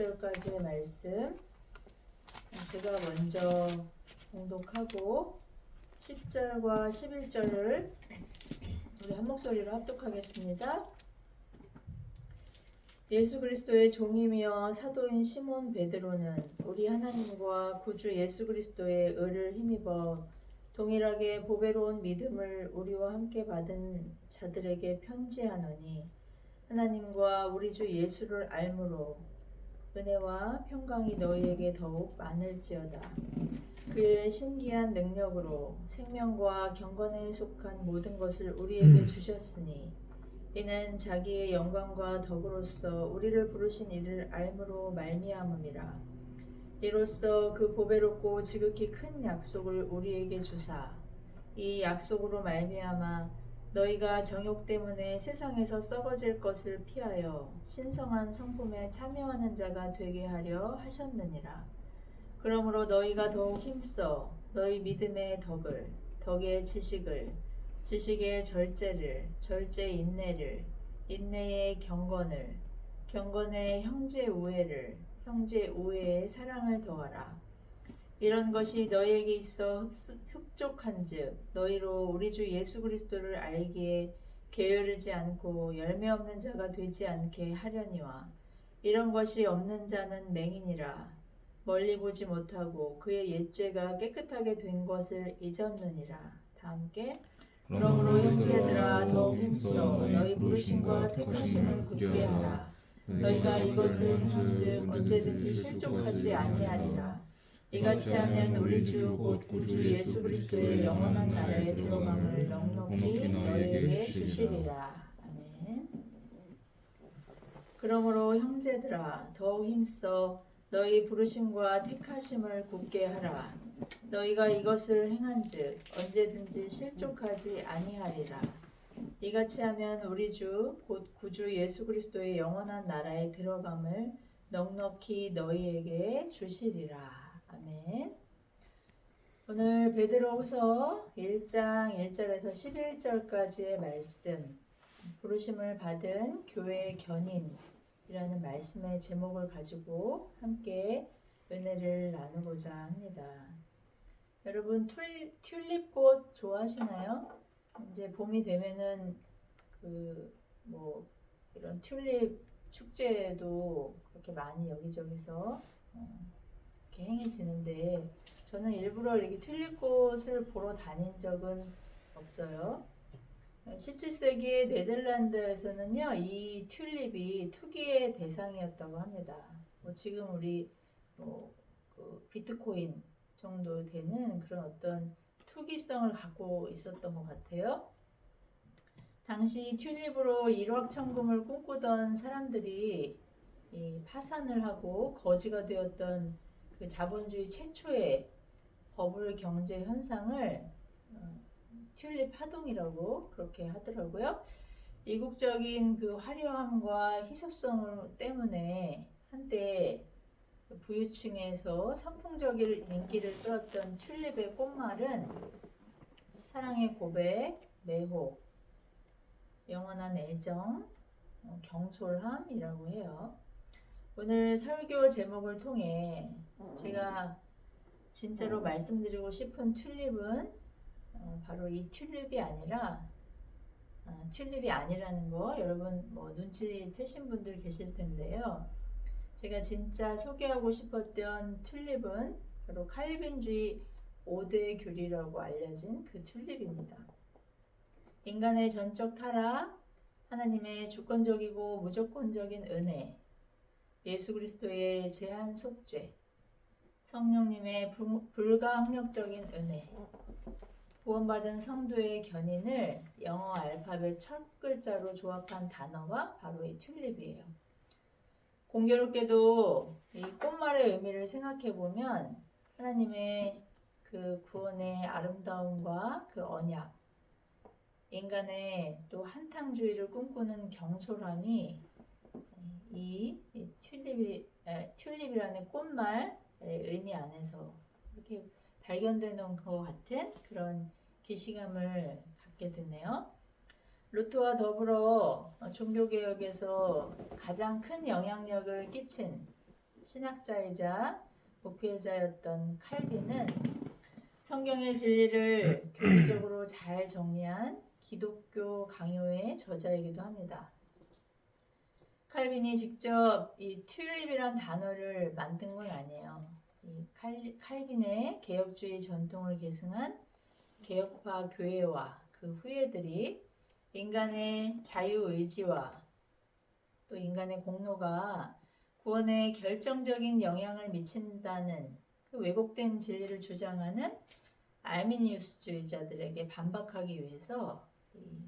20절까지의 말씀 제가 먼저 봉독하고 10절과 11절을 우리 한 목소리로 합독하겠습니다. 예수 그리스도의 종이며 사도인 시몬 베드로는 우리 하나님과 구주 예수 그리스도의 의를 힘입어 동일하게 보배로운 믿음을 우리와 함께 받은 자들에게 편지하노니 하나님과 우리 주 예수를 알므로 은혜와 평강이 너희에게 더욱 많을지어다. 그의 신기한 능력으로 생명과 경건에 속한 모든 것을 우리에게 주셨으니 이는 자기의 영광과 덕으로서 우리를 부르신 이를 알므로 말미암음이라. 이로써 그 보배롭고 지극히 큰 약속을 우리에게 주사 이 약속으로 말미암아 너희가 정욕 때문에 세상에서 썩어질 것을 피하여 신성한 성품에 참여하는 자가 되게 하려 하셨느니라. 그러므로 너희가 더욱 힘써 너희 믿음의 덕을, 덕의 지식을, 지식의 절제를, 절제의 인내를, 인내의 경건을, 경건의 형제 우애를, 형제 우애의 사랑을 더하라. 이런 것이 너희에게 있어 흡족한즉 너희로 우리 주 예수 그리스도를 알기에 게으르지 않고 열매 없는 자가 되지 않게 하려니와 이런 것이 없는 자는 맹인이라 멀리 보지 못하고 그의 옛죄가 깨끗하게 된 것을 잊었느니라. 다 함께 그러므로 형제들아 더욱 힘써 너희 부르심과 택하심을 굳게 하라. 너희가 이것을 행한즉 언제든지 실족하지 아니하리라. 이같이 하면 우리 주 곧 구주 예수 그리스도의 영원한 나라에 들어감을 넉넉히 너희에게 주시리라. 아멘. 그러므로 형제들아 더욱 힘써 너희 부르심과 택하심을 굳게 하라. 너희가 이것을 행한즉 언제든지 실족하지 아니하리라. 이같이 하면 우리 주 곧 구주 예수 그리스도의 영원한 나라에 들어감을 넉넉히 너희에게 주시리라. 아멘. 오늘 베드로후서 1장 1절에서 11절까지의 말씀, 부르심을 받은 교회의 견인이라는 말씀의 제목을 가지고 함께 은혜를 나누고자 합니다. 여러분 튤립꽃 좋아하시나요? 이제 봄이 되면은 이런 튤립 축제도 그렇게 많이 여기저기서 이렇게 행해지는데 저는 일부러 이렇게 튤립꽃을 보러 다닌 적은 없어요. 17세기 네덜란드에서는요, 이 튤립이 투기의 대상이었다고 합니다. 지금 우리 그 비트코인 정도 되는 그런 어떤 투기성을 갖고 있었던 것 같아요. 당시 튤립으로 일확천금을 꿈꾸던 사람들이 이 파산을 하고 거지가 되었던 그 자본주의 최초의 버블 경제 현상을 튤립 파동이라고 그렇게 하더라고요. 이국적인 그 화려함과 희소성 때문에 한때 부유층에서 선풍적인 인기를 끌었던 튤립의 꽃말은 사랑의 고백, 매혹, 영원한 애정, 경솔함이라고 해요. 오늘 설교 제목을 통해 제가 진짜로 말씀드리고 싶은 튤립은 바로 이 튤립이 아니라 튤립이 아니라는 거 여러분 눈치채신 분들 계실 텐데요. 제가 진짜 소개하고 싶었던 튤립은 바로 칼빈주의 5대 교리라고 알려진 그 튤립입니다. 인간의 전적 타락, 하나님의 주권적이고 무조건적인 은혜, 예수 그리스도의 제한 속죄, 성령님의 불가항력적인 은혜, 구원받은 성도의 견인을 영어 알파벳 첫 글자로 조합한 단어가 바로 이 튤립이에요. 공교롭게도 이 꽃말의 의미를 생각해 보면 하나님의 그 구원의 아름다움과 그 언약, 인간의 또 한탕주의를 꿈꾸는 경솔함이 이 튤립이라는 꽃말의 의미 안에서 이렇게 발견되는 것 같은 그런 기시감을 갖게 되네요. 루터와 더불어 종교개혁에서 가장 큰 영향력을 끼친 신학자이자 목회자였던 칼빈은 성경의 진리를 교리적으로 잘 정리한 기독교 강요의 저자이기도 합니다. 칼빈이 직접 이 튤립이란 단어를 만든 건 아니에요. 이 칼빈의 개혁주의 전통을 계승한 개혁파 교회와 그 후예들이 인간의 자유의지와 또 인간의 공로가 구원에 결정적인 영향을 미친다는 그 왜곡된 진리를 주장하는 알미니우스주의자들에게 반박하기 위해서 이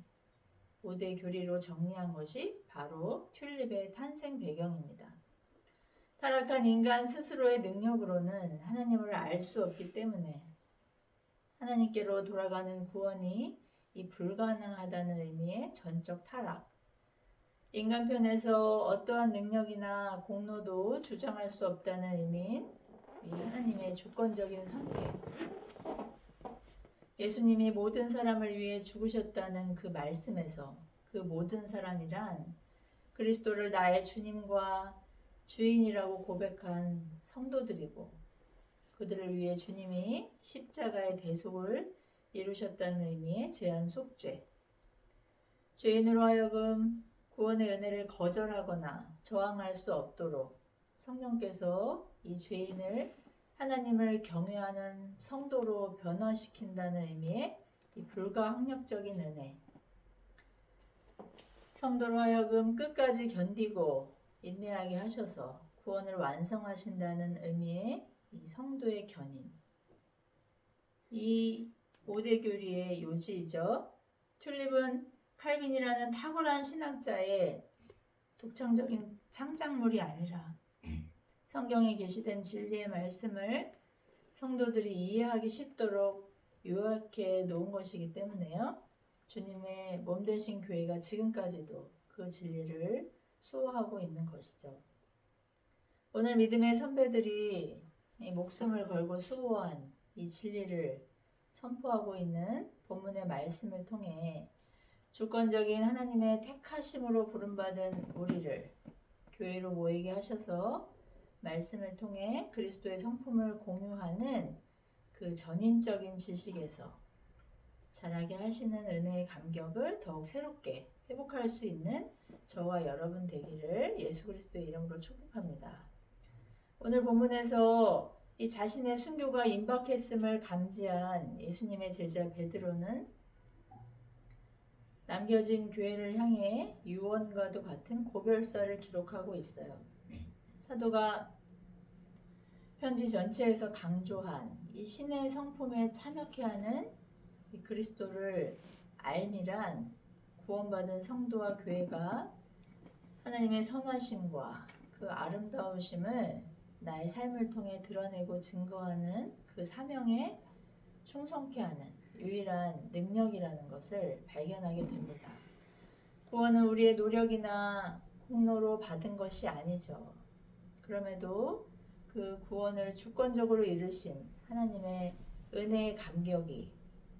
5대 교리로 정리한 것이 바로 튤립의 탄생 배경입니다. 타락한 인간 스스로의 능력으로는 하나님을 알 수 없기 때문에 하나님께로 돌아가는 구원이 이 불가능하다는 의미의 전적 타락, 인간편에서 어떠한 능력이나 공로도 주장할 수 없다는 의미인 이 하나님의 주권적인 선택, 예수님이 모든 사람을 위해 죽으셨다는 그 말씀에서 그 모든 사람이란 그리스도를 나의 주님과 주인이라고 고백한 성도들이고 그들을 위해 주님이 십자가의 대속을 이루셨다는 의미의 제한 속죄, 죄인으로 하여금 구원의 은혜를 거절하거나 저항할 수 없도록 성령께서 이 죄인을 하나님을 경외하는 성도로 변화시킨다는 의미의 이 불가항력적인 은혜, 성도로 하여금 끝까지 견디고 인내하게 하셔서 구원을 완성하신다는 의미의 이 성도의 견인, 이 5대 교리의 요지이죠. 튤립은 칼빈이라는 탁월한 신학자의 독창적인 창작물이 아니라 성경에 게시된 진리의 말씀을 성도들이 이해하기 쉽도록 요약해 놓은 것이기 때문에요. 주님의 몸 되신 교회가 지금까지도 그 진리를 수호하고 있는 것이죠. 오늘 믿음의 선배들이 이 목숨을 걸고 수호한 이 진리를 선포하고 있는 본문의 말씀을 통해 주권적인 하나님의 택하심으로 부름받은 우리를 교회로 모이게 하셔서 말씀을 통해 그리스도의 성품을 공유하는 그 전인적인 지식에서 자라게 하시는 은혜의 감격을 더욱 새롭게 회복할 수 있는 저와 여러분 되기를 예수 그리스도의 이름으로 축복합니다. 오늘 본문에서 이 자신의 순교가 임박했음을 감지한 예수님의 제자 베드로는 남겨진 교회를 향해 유언과도 같은 고별사를 기록하고 있어요. 사도가 편지 전체에서 강조한 이 신의 성품에 참여케 하는 이 그리스도를 알미란 구원받은 성도와 교회가 하나님의 선하심과 그 아름다우심을 나의 삶을 통해 드러내고 증거하는 그 사명에 충성케 하는 유일한 능력이라는 것을 발견하게 됩니다. 구원은 우리의 노력이나 공로로 받은 것이 아니죠. 그럼에도 그 구원을 주권적으로 이루신 하나님의 은혜의 감격이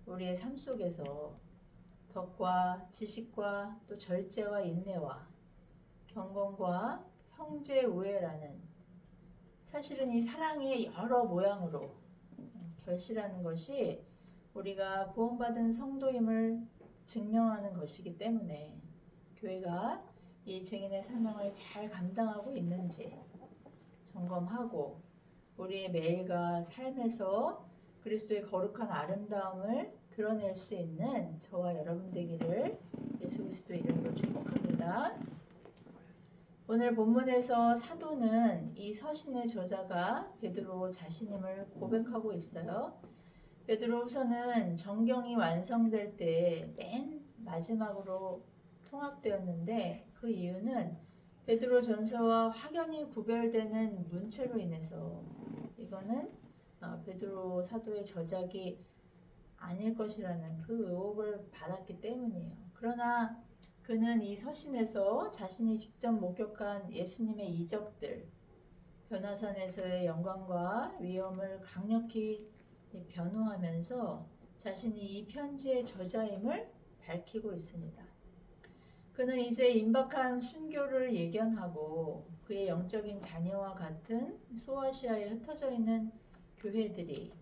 우리의 삶 속에서 덕과 지식과 또 절제와 인내와 경건과 형제 우애라는 사실은 이 사랑의 여러 모양으로 결실하는 것이 우리가 구원받은 성도임을 증명하는 것이기 때문에 교회가 이 증인의 사명을 잘 감당하고 있는지 점검하고 우리의 매일과 삶에서 그리스도의 거룩한 아름다움을 드러낼 수 있는 저와 여러분 되기를 예수 그리스도의 이름으로 축복합니다. 오늘 본문에서 사도는 이 서신의 저자가 베드로 자신임을 고백하고 있어요. 베드로후서는 정경이 완성될 때 맨 마지막으로 통합되었는데 그 이유는 베드로전서와 확연히 구별되는 문체로 인해서 이거는 베드로 사도의 저작이 아닐 것이라는 그 의혹을 받았기 때문이에요. 그러나 그는 이 서신에서 자신이 직접 목격한 예수님의 이적들, 변화산에서의 영광과 위엄을 강력히 변호하면서 자신이 이 편지의 저자임을 밝히고 있습니다. 그는 이제 임박한 순교를 예견하고 그의 영적인 자녀와 같은 소아시아에 흩어져 있는 교회들이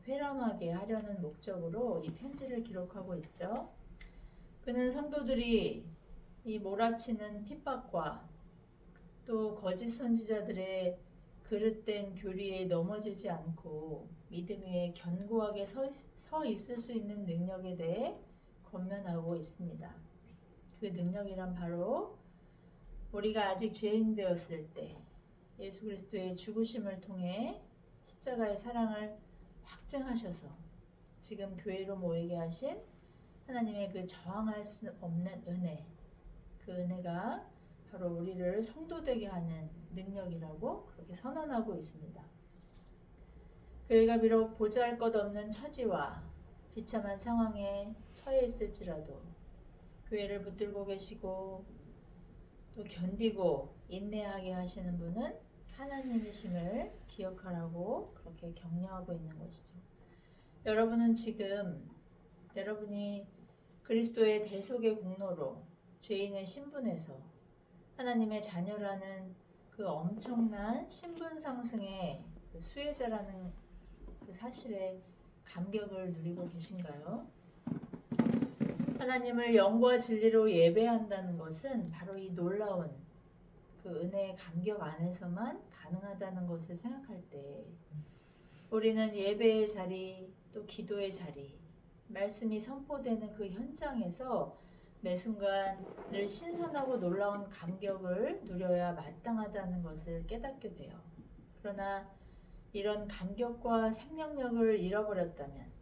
회람하게 하려는 목적으로 이 편지를 기록하고 있죠. 그는 성도들이 이 몰아치는 핍박과 또 거짓 선지자들의 그릇된 교리에 넘어지지 않고 믿음 위에 견고하게 서 있을 수 있는 능력에 대해 권면하고 있습니다. 그 능력이란 바로 우리가 아직 죄인 되었을 때 예수 그리스도의 죽으심을 통해 십자가의 사랑을 확증하셔서 지금 교회로 모이게 하신 하나님의 그 저항할 수 없는 은혜, 그 은혜가 바로 우리를 성도되게 하는 능력이라고 그렇게 선언하고 있습니다. 교회가 비록 보잘것없는 처지와 비참한 상황에 처해 있을지라도 교회를 붙들고 계시고 또 견디고 인내하게 하시는 분은 하나님이심을 기억하라고 그렇게 격려하고 있는 것이죠. 여러분은 지금 여러분이 그리스도의 대속의 공로로 죄인의 신분에서 하나님의 자녀라는 그 엄청난 신분 상승의 그 수혜자라는 그 사실에 감격을 누리고 계신가요? 하나님을 영과 진리로 예배한다는 것은 바로 이 놀라운 그 은혜의 감격 안에서만 가능하다는 것을 생각할 때 우리는 예배의 자리 또 기도의 자리 말씀이 선포되는 그 현장에서 매 순간 늘 신선하고 놀라운 감격을 누려야 마땅하다는 것을 깨닫게 돼요. 그러나 이런 감격과 생명력을 잃어버렸다면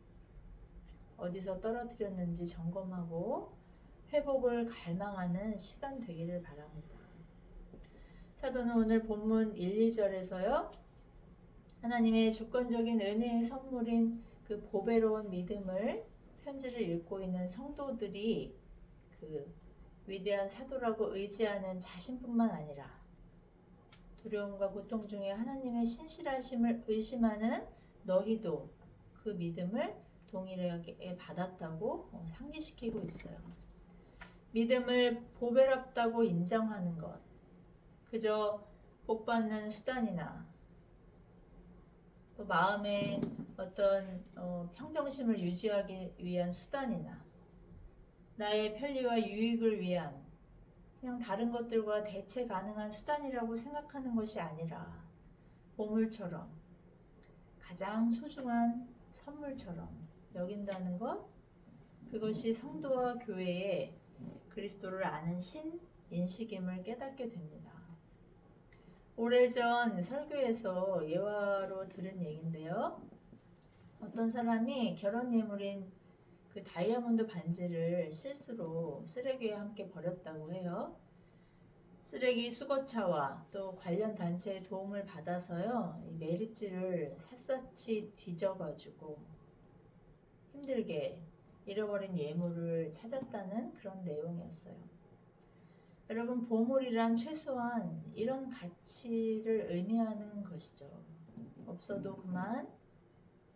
어디서 떨어뜨렸는지 점검하고 회복을 갈망하는 시간 되기를 바랍니다. 사도는 오늘 본문 1, 2절에서요. 하나님의 주권적인 은혜의 선물인 그 보배로운 믿음을 편지를 읽고 있는 성도들이 그 위대한 사도라고 의지하는 자신뿐만 아니라 두려움과 고통 중에 하나님의 신실하심을 의심하는 너희도 그 믿음을 동일하게 받았다고 상기시키고 있어요. 믿음을 보배롭다고 인정하는 것, 그저 복받는 수단이나 또 마음의 어떤 평정심을 유지하기 위한 수단이나 나의 편리와 유익을 위한 그냥 다른 것들과 대체 가능한 수단이라고 생각하는 것이 아니라 보물처럼 가장 소중한 선물처럼 여긴다는 것, 그것이 성도와 교회의 그리스도를 아는 인식임을 깨닫게 됩니다. 오래전 설교에서 예화로 들은 얘긴데요. 어떤 사람이 결혼 예물인 그 다이아몬드 반지를 실수로 쓰레기에 함께 버렸다고 해요. 쓰레기 수거차와 또 관련 단체의 도움을 받아서요, 이 매립지를 샅샅이 뒤져가지고 힘들게 잃어버린 예물을 찾았다는 그런 내용이었어요. 여러분, 보물이란 최소한 이런 가치를 의미하는 것이죠. 없어도 그만,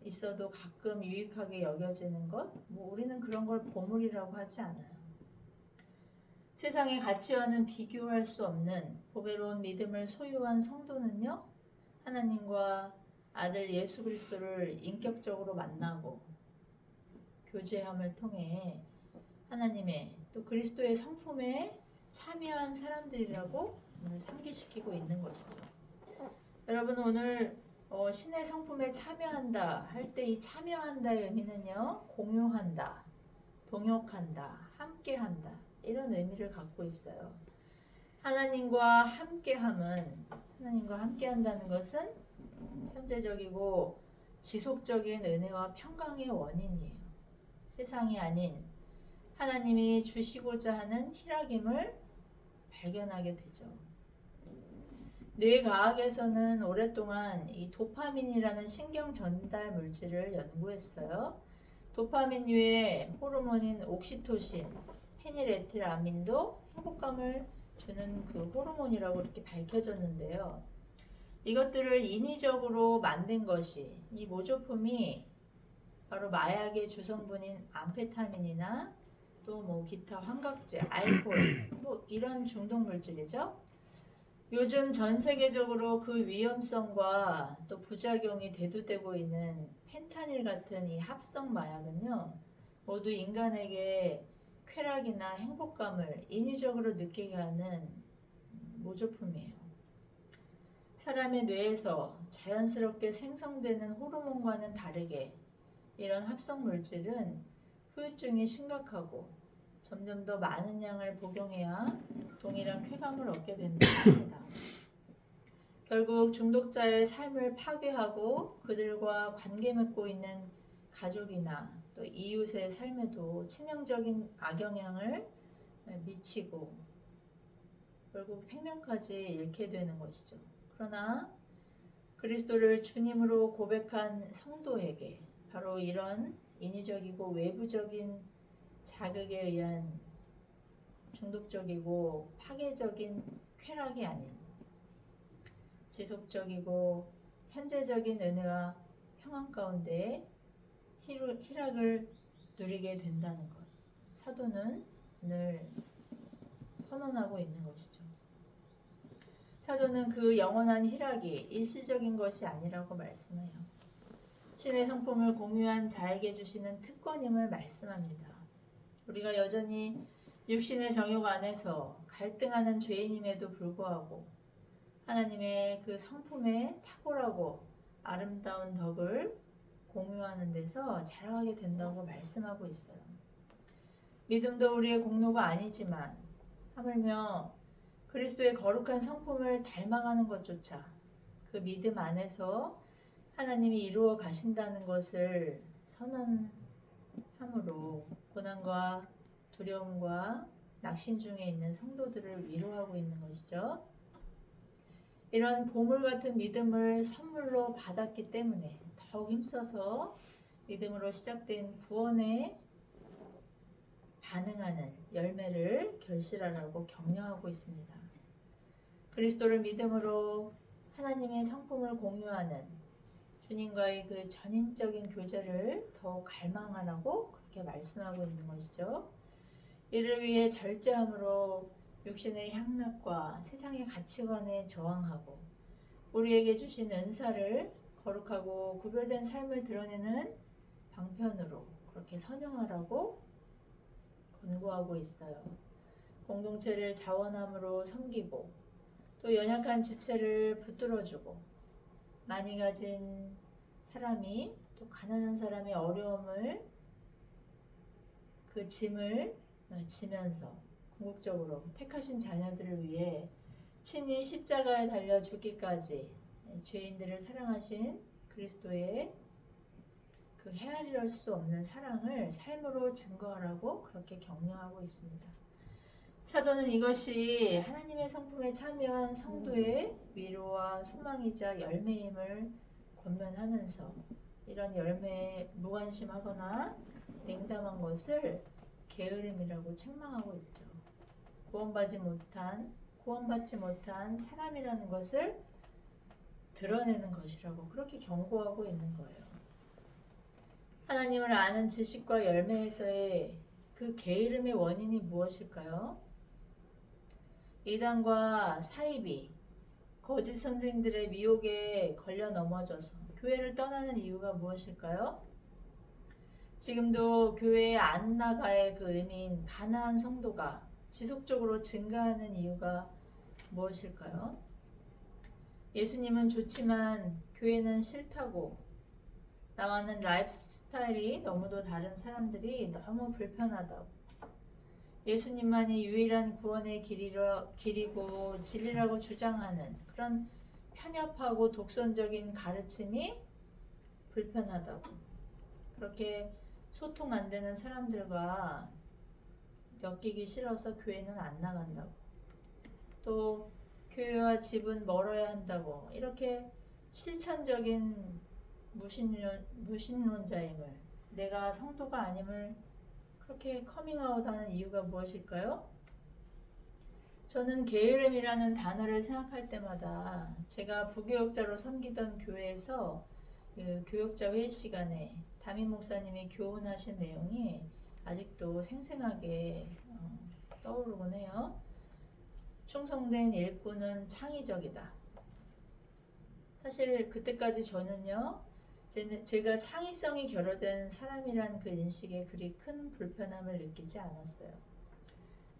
있어도 가끔 유익하게 여겨지는 것, 우리는 그런 걸 보물이라고 하지 않아요. 세상의 가치와는 비교할 수 없는 보배로운 믿음을 소유한 성도는요, 하나님과 아들 예수 그리스도를 인격적으로 만나고 교제함을 통해 하나님의 또 그리스도의 성품에 참여한 사람들이라고 오늘 상기시키고 있는 것이죠. 여러분, 오늘 신의 성품에 참여한다 할 때 이 참여한다의 의미는요, 공유한다, 동역한다, 함께한다 이런 의미를 갖고 있어요. 하나님과 함께한다는 것은 현재적이고 지속적인 은혜와 평강의 원인이에요. 세상이 아닌 하나님이 주시고자 하는 희락임을 발견하게 되죠. 뇌과학에서는 오랫동안 이 도파민이라는 신경 전달 물질을 연구했어요. 도파민 외에 호르몬인 옥시토신, 페닐에틸아민도 행복감을 주는 그 호르몬이라고 이렇게 밝혀졌는데요. 이것들을 인위적으로 만든 것이 이 모조품이 바로 마약의 주성분인 암페타민이나 또 기타 환각제, 알코올 이런 중독 물질이죠. 요즘 전 세계적으로 그 위험성과 또 부작용이 대두되고 있는 펜타닐 같은 이 합성 마약은요, 모두 인간에게 쾌락이나 행복감을 인위적으로 느끼게 하는 모조품이에요. 사람의 뇌에서 자연스럽게 생성되는 호르몬과는 다르게 이런 합성 물질은 후유증이 심각하고 점점 더 많은 양을 복용해야 동일한 쾌감을 얻게 된다고 합니다. 결국 중독자의 삶을 파괴하고 그들과 관계 맺고 있는 가족이나 또 이웃의 삶에도 치명적인 악영향을 미치고 결국 생명까지 잃게 되는 것이죠. 그러나 그리스도를 주님으로 고백한 성도에게 바로 이런 인위적이고 외부적인 자극에 의한 중독적이고 파괴적인 쾌락이 아닌 지속적이고 현재적인 은혜와 평안 가운데 희락을 누리게 된다는 것. 사도는 늘 선언하고 있는 것이죠. 사도는 그 영원한 희락이 일시적인 것이 아니라고 말씀해요. 신의 성품을 공유한 자에게 주시는 특권임을 말씀합니다. 우리가 여전히 육신의 정욕 안에서 갈등하는 죄인임에도 불구하고 하나님의 그 성품의 탁월하고 아름다운 덕을 공유하는 데서 자라가게 된다고 말씀하고 있어요. 믿음도 우리의 공로가 아니지만 하물며 그리스도의 거룩한 성품을 닮아가는 것조차 그 믿음 안에서 하나님이 이루어 가신다는 것을 선언함으로 고난과 두려움과 낙심 중에 있는 성도들을 위로하고 있는 것이죠. 이런 보물 같은 믿음을 선물로 받았기 때문에 더욱 힘써서 믿음으로 시작된 구원에 반응하는 열매를 결실하라고 격려하고 있습니다. 그리스도를 믿음으로 하나님의 성품을 공유하는 주님과의 그 전인적인 교제를 더욱 갈망하라고 그렇게 말씀하고 있는 것이죠. 이를 위해 절제함으로 육신의 향락과 세상의 가치관에 저항하고 우리에게 주신 은사를 거룩하고 구별된 삶을 드러내는 방편으로 그렇게 선용하라고 권고하고 있어요. 공동체를 자원함으로 섬기고 또 연약한 지체를 붙들어주고 많이 가진 사람이 또 가난한 사람의 어려움을 그 짐을 지면서 궁극적으로 택하신 자녀들을 위해 친히 십자가에 달려 죽기까지 죄인들을 사랑하신 그리스도의 그 헤아릴 수 없는 사랑을 삶으로 증거하라고 그렇게 격려하고 있습니다. 사도는 이것이 하나님의 성품에 참여한 성도의 위로와 소망이자 열매임을 권면하면서 이런 열매에 무관심하거나 냉담한 것을 게으름이라고 책망하고 있죠. 구원받지 못한 사람이라는 것을 드러내는 것이라고 그렇게 경고하고 있는 거예요. 하나님을 아는 지식과 열매에서의 그 게으름의 원인이 무엇일까요? 이단과 사이비, 거짓 선생들의 미혹에 걸려 넘어져서 교회를 떠나는 이유가 무엇일까요? 지금도 교회에 안 나가의 그 의미인 가나안 성도가 지속적으로 증가하는 이유가 무엇일까요? 예수님은 좋지만 교회는 싫다고 나와는 라이프 스타일이 너무도 다른 사람들이 너무 불편하다고 예수님만이 유일한 구원의 길이고 진리라고 주장하는 그런 편협하고 독선적인 가르침이 불편하다고 그렇게 소통 안 되는 사람들과 엮이기 싫어서 교회는 안 나간다고 또 교회와 집은 멀어야 한다고 이렇게 실천적인 무신론자임을 내가 성도가 아님을 그렇게 커밍아웃하는 이유가 무엇일까요? 저는 게으름이라는 단어를 생각할 때마다 제가 부교역자로 섬기던 교회에서 그 교역자 회의 시간에 담임 목사님이 교훈하신 내용이 아직도 생생하게 떠오르곤 해요. 충성된 일꾼은 창의적이다. 사실 그때까지 저는요, 제가 창의성이 결여된 사람이란 그 인식에 그리 큰 불편함을 느끼지 않았어요.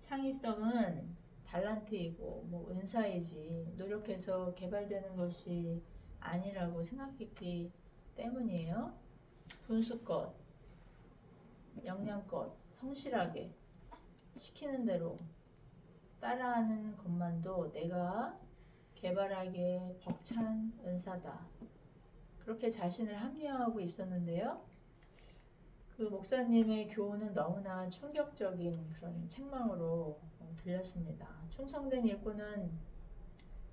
창의성은 달란트이고 뭐 은사이지 노력해서 개발되는 것이 아니라고 생각했기 때문이에요. 분수껏, 역량껏, 성실하게 시키는 대로 따라하는 것만도 내가 개발하기에 벅찬 은사다. 그렇게 자신을 합리화하고 있었는데요. 그 목사님의 교훈은 너무나 충격적인 그런 책망으로 들렸습니다. 충성된 일꾼은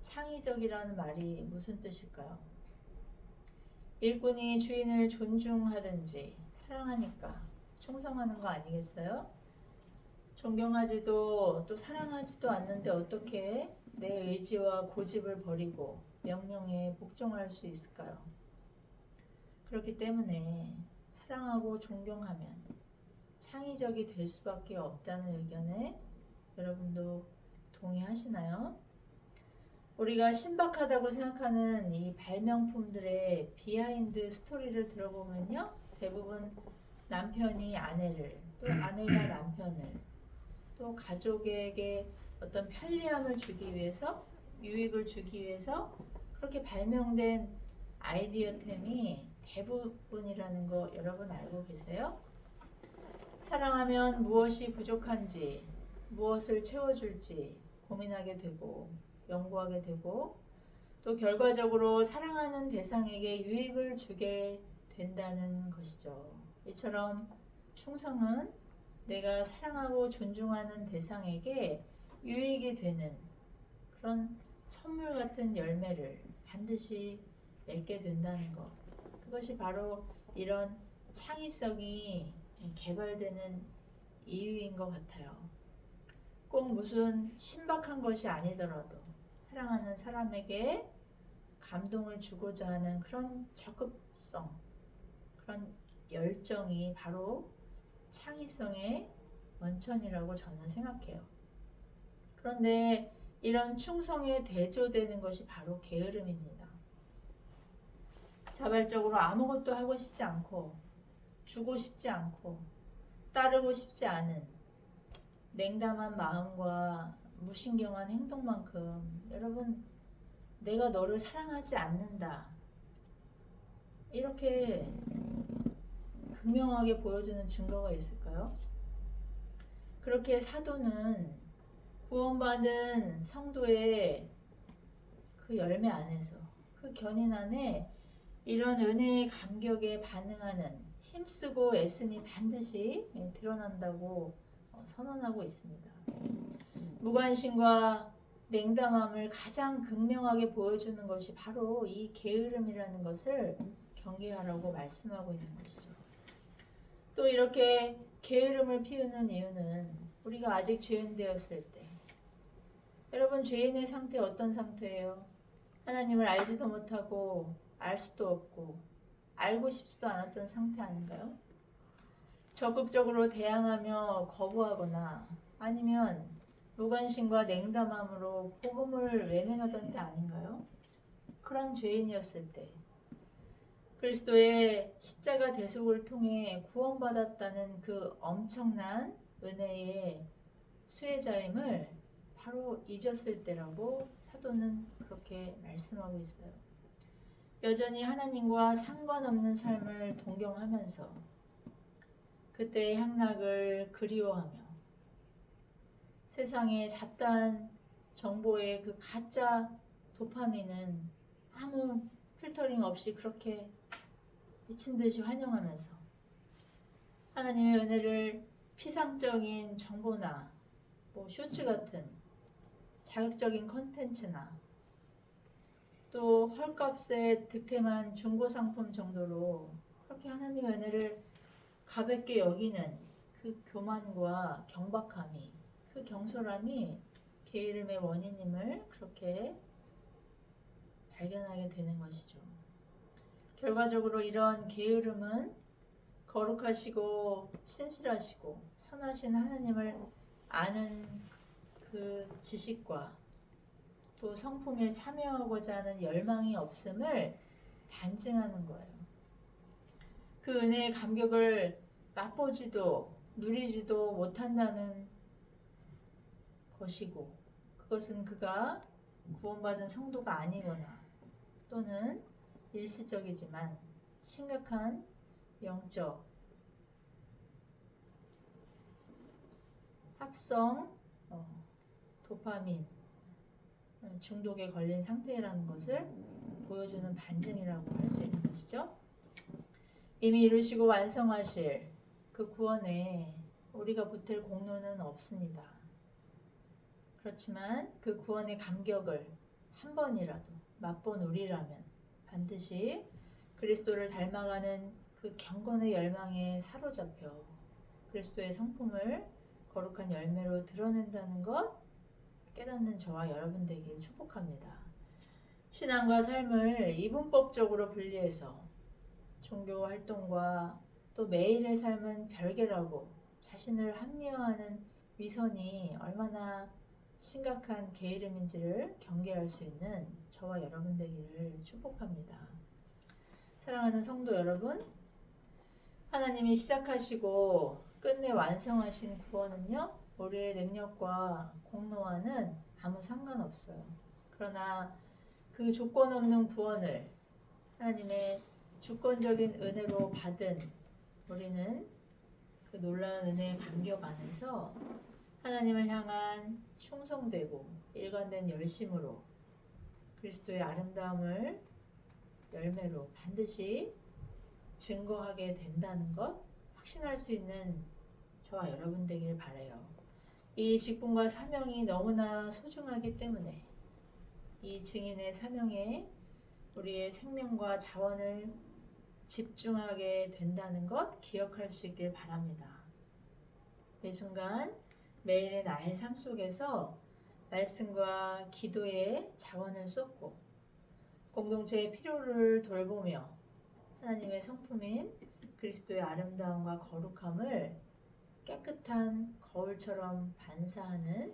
창의적이라는 말이 무슨 뜻일까요? 일꾼이 주인을 존중하든지 사랑하니까 충성하는 거 아니겠어요? 존경하지도 또 사랑하지도 않는데 어떻게 내 의지와 고집을 버리고 명령에 복종할 수 있을까요? 그렇기 때문에 사랑하고 존경하면 창의적이 될 수밖에 없다는 의견에 여러분도 동의하시나요? 우리가 신박하다고 생각하는 이 발명품들의 비하인드 스토리를 들어보면요, 대부분 남편이 아내를, 또 아내가 남편을, 또 가족에게 어떤 편리함을 주기 위해서, 유익을 주기 위해서 그렇게 발명된 아이디어템이 대부분이라는 거 여러분 알고 계세요? 사랑하면 무엇이 부족한지, 무엇을 채워줄지 고민하게 되고 연구하게 되고 또 결과적으로 사랑하는 대상에게 유익을 주게 된다는 것이죠. 이처럼 충성은 내가 사랑하고 존중하는 대상에게 유익이 되는 그런 선물 같은 열매를 반드시 맺게 된다는 것. 그것이 바로 이런 창의성이 개발되는 이유인 것 같아요. 꼭 무슨 신박한 것이 아니더라도 사랑하는 사람에게 감동을 주고자 하는 그런 적극성, 그런 열정이 바로 창의성의 원천이라고 저는 생각해요. 그런데 이런 충성에 대조되는 것이 바로 게으름입니다. 자발적으로 아무것도 하고 싶지 않고 주고 싶지 않고 따르고 싶지 않은 냉담한 마음과 무신경한 행동만큼 여러분 내가 너를 사랑하지 않는다 이렇게 극명하게 보여주는 증거가 있을까요? 그렇게 사도는 구원받은 성도의 그 열매 안에서 그 견인 안에 이런 은혜의 감격에 반응하는 힘쓰고 애씀이 반드시 드러난다고 선언하고 있습니다. 무관심과 냉담함을 가장 극명하게 보여주는 것이 바로 이 게으름이라는 것을 경계하라고 말씀하고 있는 것이죠. 또 이렇게 게으름을 피우는 이유는 우리가 아직 죄인 되었을 때 여러분 죄인의 상태 어떤 상태예요? 하나님을 알지도 못하고 알 수도 없고 알고 싶지도 않았던 상태 아닌가요? 적극적으로 대항하며 거부하거나 아니면 무관심과 냉담함으로 복음을 외면하던 때 아닌가요? 그런 죄인이었을 때 그리스도의 십자가 대속을 통해 구원받았다는 그 엄청난 은혜의 수혜자임을 바로 잊었을 때라고 사도는 그렇게 말씀하고 있어요. 여전히 하나님과 상관없는 삶을 동경하면서 그때의 향락을 그리워하며 세상의 잡다한 정보의 그 가짜 도파민은 아무 필터링 없이 그렇게 미친 듯이 환영하면서 하나님의 은혜를 피상적인 정보나 뭐 쇼츠 같은 자극적인 컨텐츠나 또 헐값에 득템한 중고상품 정도로 그렇게 하나님의 은혜를 가볍게 여기는 그 교만과 경박함이 그 경솔함이 게으름의 원인임을 그렇게 발견하게 되는 것이죠. 결과적으로 이런 게으름은 거룩하시고 신실하시고 선하신 하나님을 아는 그 지식과 또 성품에 참여하고자 하는 열망이 없음을 반증하는 거예요. 그 은혜의 감격을 맛보지도 누리지도 못한다는 것이고, 그것은 그가 구원받은 성도가 아니거나 또는 일시적이지만 심각한 영적 합성 도파민 중독에 걸린 상태라는 것을 보여주는 반증이라고 할 수 있는 것이죠. 이미 이루시고 완성하실 그 구원에 우리가 보탤 공로는 없습니다. 그렇지만 그 구원의 감격을 한 번이라도 맛본 우리라면 반드시 그리스도를 닮아가는 그 경건의 열망에 사로잡혀 그리스도의 성품을 거룩한 열매로 드러낸다는 것 깨닫는 저와 여러분 되기를 축복합니다. 신앙과 삶을 이분법적으로 분리해서 종교 활동과 또 매일의 삶은 별개라고 자신을 합리화하는 위선이 얼마나 심각한 게으름인지를 경계할 수 있는 저와 여러분 되기를 축복합니다. 사랑하는 성도 여러분, 하나님이 시작하시고 끝내 완성하신 구원은요, 우리의 능력과 공로와는 아무 상관없어요. 그러나 그 조건 없는 구원을 하나님의 주권적인 은혜로 받은 우리는 그 놀라운 은혜의 감격 안에서 하나님을 향한 충성되고 일관된 열심으로 그리스도의 아름다움을 열매로 반드시 증거하게 된다는 것 확신할 수 있는 저와 여러분 되길 바라요. 이 직분과 사명이 너무나 소중하기 때문에 이 증인의 사명에 우리의 생명과 자원을 집중하게 된다는 것 기억할 수 있길 바랍니다. 이 순간 매일의 나의 삶 속에서 말씀과 기도에 자원을 쏟고 공동체의 필요를 돌보며 하나님의 성품인 그리스도의 아름다움과 거룩함을 깨끗한 거울처럼 반사하는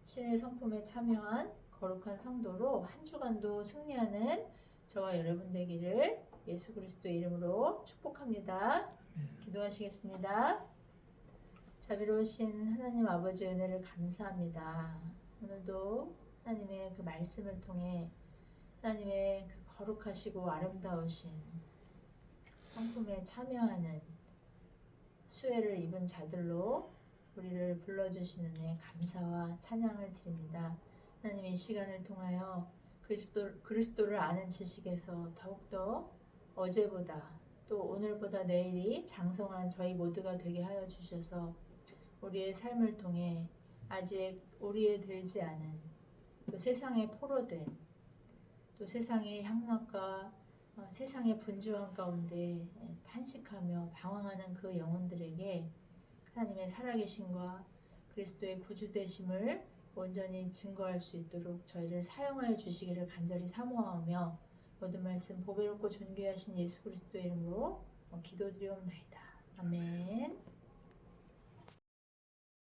신의 성품에 참여한 거룩한 성도로 한 주간도 승리하는 저와 여러분 되기를 예수 그리스도의 이름으로 축복합니다. 기도하시겠습니다. 자비로우신 하나님 아버지 은혜를 감사합니다. 오늘도 하나님의 그 말씀을 통해 하나님의 그 거룩하시고 아름다우신 성품에 참여하는 수혜를 입은 자들로 우리를 불러주시는 데 감사와 찬양을 드립니다. 하나님 이 시간을 통하여 그리스도를 아는 지식에서 더욱더 어제보다 또 오늘보다 내일이 장성한 저희 모두가 되게 하여 주셔서 우리의 삶을 통해 아직 우리에 들지 않은 또 세상에 포로된 또 세상의 향락과 세상의 분주함 가운데 탄식하며 방황하는 그 영혼들에게 하나님의 살아계심과 그리스도의 구주되심을 온전히 증거할 수 있도록 저희를 사용하여 주시기를 간절히 사모하며 모든 말씀 보배롭고 존귀하신 예수 그리스도의 이름으로 기도드리옵나이다. 아멘.